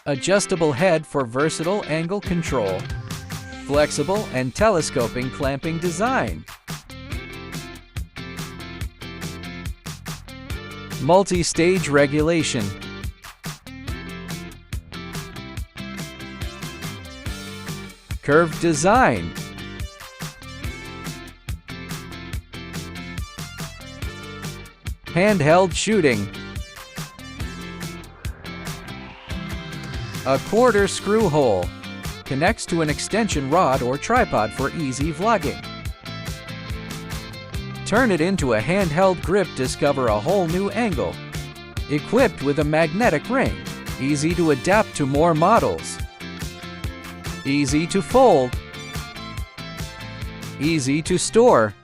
Adjustable head for versatile angle control. Flexible and telescoping clamping design. Multi-stage regulation. Curved design. Handheld shooting. A quarter screw hole. Connects to an extension rod or tripod for easy vlogging. Turn it into a handheld grip, discover a whole new angle. Equipped with a magnetic ring. Easy to adapt to more models. Easy to fold. Easy to store.